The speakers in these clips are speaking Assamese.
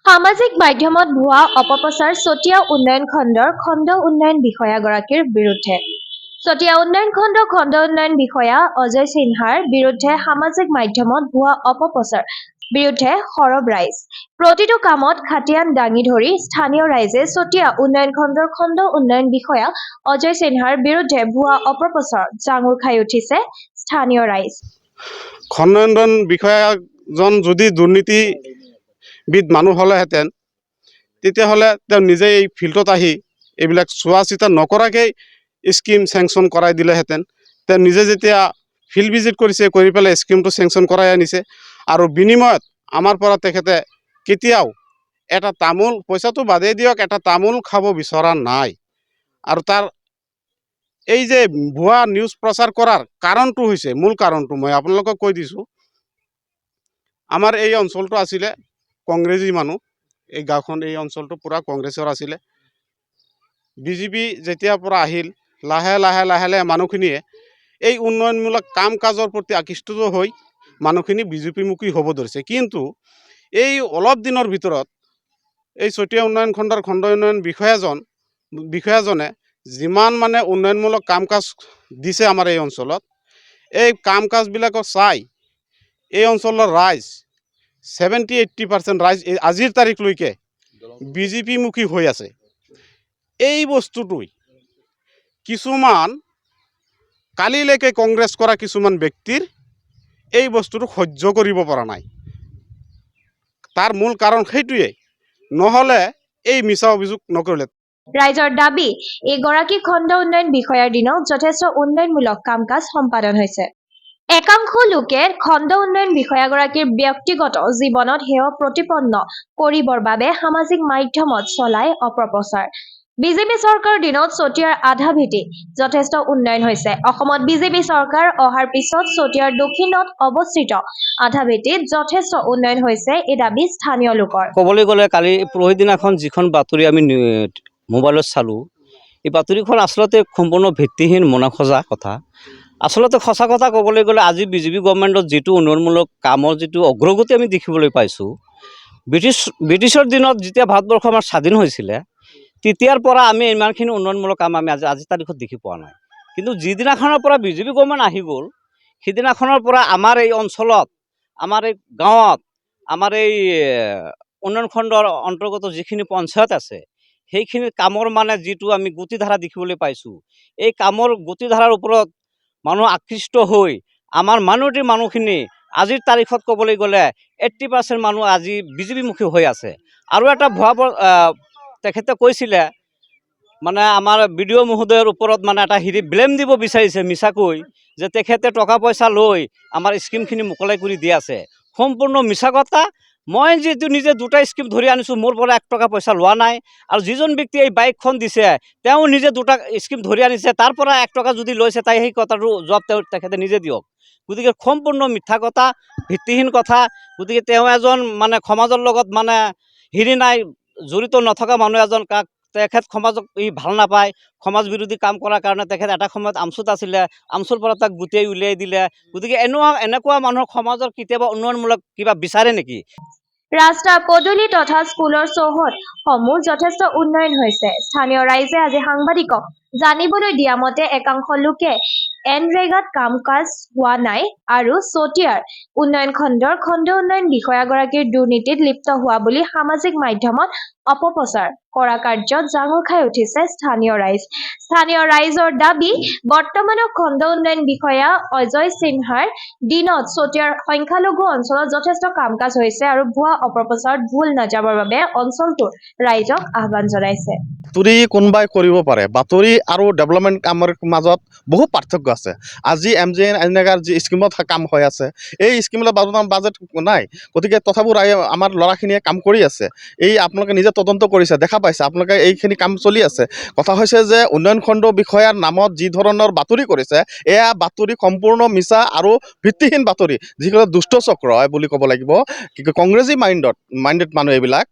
সামাজিক মাধ্যমত ভুৱা অপপ্ৰচাৰ চতিয়া উন্নয়ন খণ্ডৰ খণ্ড উন্নয়ন বিষয়াগৰাকীৰ বিৰুদ্ধে চতিয়া উন্নয়ন খণ্ড উন্নয়ন বিষয়া অজয় সিনহাৰ বিৰুদ্ধে সামাজিক মাধ্যমত ভুৱা অপপ্ৰচাৰ বিৰুদ্ধে সৰব ৰাইজ প্ৰতিটো কামত খাটিয়ান দাঙি ধৰি স্থানীয় ৰাইজে চতিয়া উন্নয়ন খণ্ডৰ খণ্ড উন্নয়ন বিষয়া অজয় সিনহাৰ বিৰুদ্ধে ভুৱা অপপ্ৰচাৰ জাঙুৰ খাই উঠিছে স্থানীয় ৰাইজ। খণ্ড উন্নয়ন বিষয়াজন যদি দুৰ্নীতিবিদ মানুহ হ'লেহেঁতেন তেতিয়াহ'লে তেওঁ নিজে এই ফিল্ডত আহি এইবিলাক চোৱা চিতা নকৰাকৈ স্কিম চেংচন কৰাই দিলেহেঁতেন। তেওঁ নিজে যেতিয়া ফিল্ড ভিজিট কৰিছে, কৰি পেলাই স্কিমটো চেংচন কৰাই আনিছে আৰু বিনিময়ত আমাৰ পৰা তেখেতে কেতিয়াও এটা তামোল, পইচাটো বাদেই দিয়ক, এটা তামোল খাব বিচৰা নাই। আৰু তাৰ এই যে ভুৱা নিউজ প্ৰচাৰ কৰাৰ কাৰণটো হৈছে, মূল কাৰণটো মই আপোনালোকক কৈ দিছোঁ। আমাৰ এই অঞ্চলটো আছিলে কংগ্ৰেছী মানুহ, এই গাঁওখন এই অঞ্চলটো পূৰা কংগ্ৰেছৰ আছিলে। বিজেপি যেতিয়াৰ পৰা আহিল লাহে লাহে মানুহখিনিয়ে এই উন্নয়নমূলক কাম কাজৰ প্ৰতি আকৃষ্ট হৈ মানুহখিনি বিজেপিমুখী হ'ব ধৰিছে। কিন্তু এই অলপ দিনৰ ভিতৰত এই চতিয়া উন্নয়ন খণ্ডৰ খণ্ড উন্নয়ন বিষয়াজনে যিমান মানে উন্নয়নমূলক কাম কাজ দিছে আমাৰ এই অঞ্চলত, এই কাম কাজবিলাকক চাই এই অঞ্চলৰ ৰাইজ 70-80% ৰাইজ আজিৰ তাৰিখলৈকে বিজেপিমুখী হৈ আছে। এই বস্তুটোই কিছুমান কালিলৈকে কংগ্ৰেছ কৰা কিছুমান ব্যক্তিৰ এই বস্তুটো সহ্য কৰিব পৰা নাই। তাৰ মূল কাৰণ সেইটোৱে, নহ'লে এই মিছা অভিযোগ নকৰিলে। ৰাইজৰ দাবী, এইগৰাকী খণ্ড উন্নয়ন বিষয়াৰ দিনত যথেষ্ট উন্নয়নমূলক কাম কাজ সম্পাদন হৈছে। একাংশ লোকে খণ্ড উন্নয়ন বিষয়াগৰাকীৰ ব্যক্তিগত জীৱনত হেয় প্ৰতিপন্ন কৰিবৰ বাবে সামাজিক মাধ্যমত চলাই অপপ্ৰচাৰ। বিজেপি চৰকাৰৰ দিনত চতিয়াৰ আধা ভেটি যথেষ্ট উন্নয়ন হৈছে। অসমত বিজেপি চৰকাৰ অহাৰ পিছত চতিয়াৰ দক্ষিণত অৱস্থিত আধা ভেটিত যথেষ্ট উন্নয়ন হৈছে, এই দাবী স্থানীয় লোকৰ। ক'বলৈ গ'লে কালি পৰহি দিনাখন যিখন বাতৰি আমি মোবাইলত চালোঁ, এই বাতৰিখন আচলতে সম্পূৰ্ণ ভিত্তিহীন মনসজা কথা। আচলতে সঁচা কথা ক'বলৈ গ'লে আজি বিজেপি গভৰ্ণমেণ্টত যিটো উন্নয়নমূলক কামৰ যিটো অগ্ৰগতি আমি দেখিবলৈ পাইছোঁ, ব্ৰিটিছৰ দিনত যেতিয়া ভাৰতবৰ্ষ আমাৰ স্বাধীন হৈছিলে তেতিয়াৰ পৰা আমি ইমানখিনি উন্নয়নমূলক কাম আমি আজিৰ তাৰিখত দেখি পোৱা নাই। কিন্তু যিদিনাখনৰ পৰা বিজেপি গভৰ্ণমেণ্ট আহি গ'ল, সিদিনাখনৰ পৰা আমাৰ এই অঞ্চলত, আমাৰ এই গাঁৱত, আমাৰ এই উন্নয়ন খণ্ডৰ অন্তৰ্গত যিখিনি পঞ্চায়ত আছে সেইখিনি কামৰ মানে যিটো আমি গতিধাৰা দেখিবলৈ পাইছোঁ, এই কামৰ গতিধাৰাৰ ওপৰত মানুহ আকৃষ্ট হৈ আমাৰ মাইনৰিটিৰ মানুহখিনি আজিৰ তাৰিখত ক'বলৈ গ'লে 80% মানুহ আজি বিজেপিমুখী হৈ আছে। আৰু এটা ভুৱা তেখেতে কৈছিলে মানে আমাৰ BDO মহোদয়ৰ ওপৰত মানে এটা ব্লেম দিব বিচাৰিছে মিছাকৈ, যে তেখেতে টকা পইচা লৈ আমাৰ স্কিমখিনি মোকলাই কৰি দি আছে। সম্পূৰ্ণ মিছা কথা। মই যিহেতু নিজে দুটা স্কিম ধৰি আনিছোঁ, মোৰ পৰা 1 টকা পইচা লোৱা নাই। আৰু যিজন ব্যক্তিয়ে এই বাইকখন দিছে তেওঁ নিজে দুটা স্কিম ধৰি আনিছে, তাৰ পৰা 1 টকা যদি লৈছে তাই সেই কথাটো জবাব তেখেতে নিজে দিয়ক। গতিকে সম্পূৰ্ণ মিথ্যা কথা, ভিত্তিহীন কথা। গতিকে তেওঁ এজন মানে সমাজৰ লগত মানে নাই, জড়িত নথকা মানুহ এজন, তেখেত সমাজক ভাল নাপায়, সমাজ বিৰোধী কাম কৰাৰ কাৰণে তেখেত এটা সময়ত আমচুত আছিলে, আমচুৰ পৰা তাক গুটিয়াই উলিয়াই দিলে। গতিকে এনেকুৱা মানুহৰ সমাজৰ কেতিয়াবা উন্নয়নমূলক কিবা বিচাৰে নেকি? ৰাস্তা পদূলি তথা স্কুলৰ চৌহদসমূহ যথেষ্ট উন্নয়ন হৈছে। স্থানীয় ৰাইজে আজি সাংবাদিকক জানিবলৈ দিয়া মতে একাংশ লোকে এনৰেগাত কাম কাজ হোৱা নাই আৰু চতিয়াৰ উন্নয়ন খণ্ডৰ খণ্ড উন্নয়ন বিষয়াগৰাকীৰ দুৰ্নীতিত লিপ্ত হোৱা বুলি সামাজিক মাধ্যমত অপপ্ৰচাৰ কৰা কাৰ্যত জাঙুৰ খাই উঠিছে স্থানীয় ৰাইজ। স্থানীয় ৰাইজৰ দাবী, বৰ্তমানৰ খণ্ড উন্নয়ন বিষয়া অজয় সিনহাৰ দিনত চতিয়াৰ সংখ্যালঘু অঞ্চলত যথেষ্ট কাম কাজ হৈছে আৰু ভুৱা অপপ্ৰচাৰত ভুল নাযাবৰ বাবে অঞ্চলটোৰ ৰাইজক আহ্বান জনাইছে। বাতৰি কোনোবাই কৰিব পাৰে, বাতৰি আৰু ডেভেলপমেণ্ট কামৰ মাজত বহু পাৰ্থক্য আছে। আজি MGNৰেগাৰ যি স্কিমত কাম হৈ আছে, এই স্কিমলৈ বাজেট নাই, গতিকে তথাপিও আমাৰ ল'ৰাখিনিয়ে কাম কৰি আছে। এই আপোনালোকে নিজে তদন্ত কৰিছে, দেখা পাইছে, আপোনালোকে এইখিনি কাম চলি আছে। কথা হৈছে যে উন্নয়ন খণ্ড বিষয়াৰ নামত যি ধৰণৰ বাতৰি কৰিছে, এয়া বাতৰি সম্পূৰ্ণ মিছা আৰু ভিত্তিহীন বাতৰি, যিসকলে দুষ্ট চক্ৰ বুলি ক'ব লাগিব। কংগ্ৰেছী মাইণ্ডেড মানুহ এইবিলাক,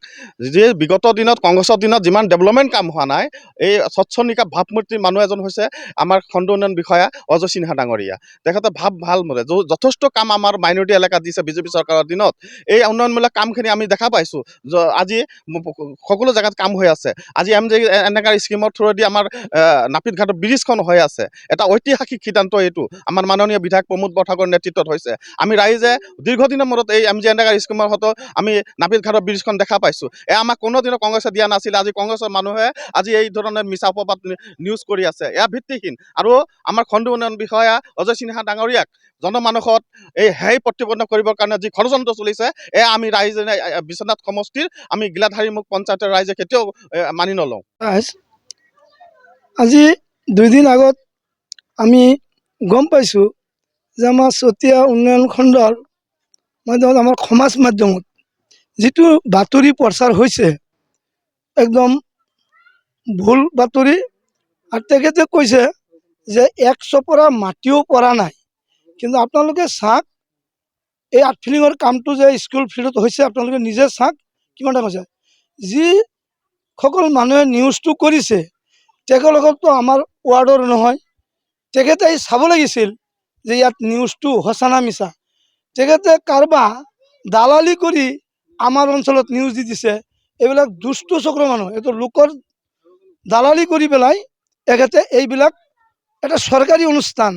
যি বিগত দিনত কংগ্ৰেছৰ দিনত যিমান ডেভেলপমেণ্ট কাম হোৱা নাই। এই স্বচ্ছ নিকা ভাৱমূৰ্তিৰ মানুহ এজন হৈছে আমাৰ খণ্ড উন্নয়ন বিষয়া অজয় সিনহা ডাঙৰীয়া। তেখেতে ভাল মতে যথেষ্ট কাম আমাৰ মাইনৰিটি এলেকাত দিছে বিজেপি চৰকাৰৰ দিনত। এই উন্নয়নমূলক কামখিনি আমি দেখা পাইছোঁ। আজি সকলো জেগাত কাম হৈ আছে। আজি এনেকা স্কিমৰ থ্ৰুৱেদি আমাৰ নাপিত ঘাটৰ ব্ৰিজখন হৈ আছে। এটা ঐতিহাসিক সিদ্ধান্ত এইটো আমাৰ মাননীয় বিধায়ক প্ৰমোদ বৰঠাকুৰৰ নেতৃত্বত হৈছে। আমি ৰাইজে দীৰ্ঘদিনৰ মূৰত এই MGNREGA স্কিমৰ হয়তো আমি নাপিত ঘাটৰ ব্ৰিজখন দেখা পাইছোঁ। আমাৰ কোনোদিনো কংগ্ৰেছে দিয়া নাছিল। আজি কংগ্ৰেছৰ মানুহে আজি এই ধৰণে মিছা অপবাদ নিউজ কৰি আছে। এয়া ভিত্তিহীন। আৰু আমাৰ খণ্ড উন্নয়ন বিষয়া অজয় সিনহা ডাঙৰীয়াক জনমানসত এই হেয় প্ৰতিপন্ন কৰিবৰ কাৰণে যি ষড়যন্ত্ৰ চলিছে, এয়া আমি ৰাইজে বিশ্বনাথ সমষ্টিৰ আমি গিলাধাৰীমুখ পঞ্চায়তৰ ৰাইজে কেতিয়াও মানি নলওঁ। আজি 2 দিন আগত আমি গম পাইছোঁ যে আমাৰ চতিয়া উন্নয়ন খণ্ডৰ মাধ্যমত আমাৰ সমাজ মাধ্যমত যিটো বাতৰি প্ৰচাৰ হৈছে একদম ভুল বাতৰি। আৰু তেখেতে কৈছে যে 1 চপৰা মাটিও পৰা নাই। কিন্তু আপোনালোকে চাওক, এই আৰ্টফিলিঙৰ কামটো যে স্কুল ফিল্ডত হৈছে আপোনালোকে নিজে চাওক কিমান ডাঙৰ হৈছে। যিসকল মানুহে নিউজটো কৰিছে তেখেতলোকতো আমাৰ ৱাৰ্ডৰ নহয়। তেখেতে চাব লাগিছিল যে ইয়াত নিউজটো সঁচা না মিছা। তেখেতে কাৰোবাৰ দালালি কৰি আমাৰ অঞ্চলত নিউজ দি দিছে। এইবিলাক দুষ্ট চক্ৰৰ মানুহ, এইটো লোকৰ দালালি কৰি পেলাই তেখেতে এইবিলাক এটা চৰকাৰী অনুষ্ঠান।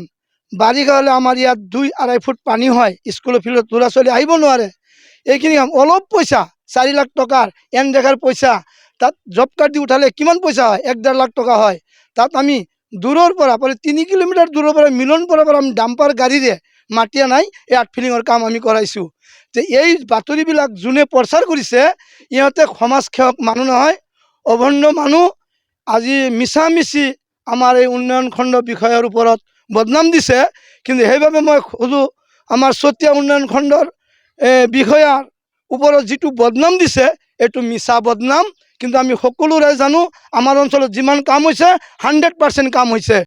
বাৰিষা হ'লে আমাৰ ইয়াত 2-2.5 ফুট পানী হয়, স্কুলৰ ফিল্ডত ল'ৰা ছোৱালী আহিব নোৱাৰে। এইখিনি কাম অলপ পইচা 4 লাখ টকাৰ এনৰেগাৰ পইচা, তাত জব কাৰ্ড দি উঠালে কিমান পইচা হয়? 1-1.5 লাখ টকা হয়। তাত আমি দূৰৰ পৰা প্ৰায় 3 কিলোমিটাৰ দূৰৰ পৰা মিলনপুৰৰ পৰা আমি ডাম্পাৰ গাড়ীৰে মাটি আনাই এই আৰ্টফিলিঙৰ কাম আমি কৰাইছোঁ। যে এই বাতৰিবিলাক যোনে প্ৰচাৰ কৰিছে ইহঁতে সমাজসেৱক মানুহ নহয়, অভণ্ড মানুহ। আজি মিছামিছি আমাৰ এই উন্নয়ন খণ্ড বিষয়ৰ ওপৰত বদনাম দিছে। কিন্তু সেইবাবে মই খোজোঁ আমাৰ চতিয়া উন্নয়ন খণ্ডৰ বিষয়াৰ ওপৰত যিটো বদনাম দিছে এইটো মিছা বদনাম। কিন্তু আমি সকলোৰে জানো আমাৰ অঞ্চলত যিমান কাম হৈছে 100% কাম হৈছে।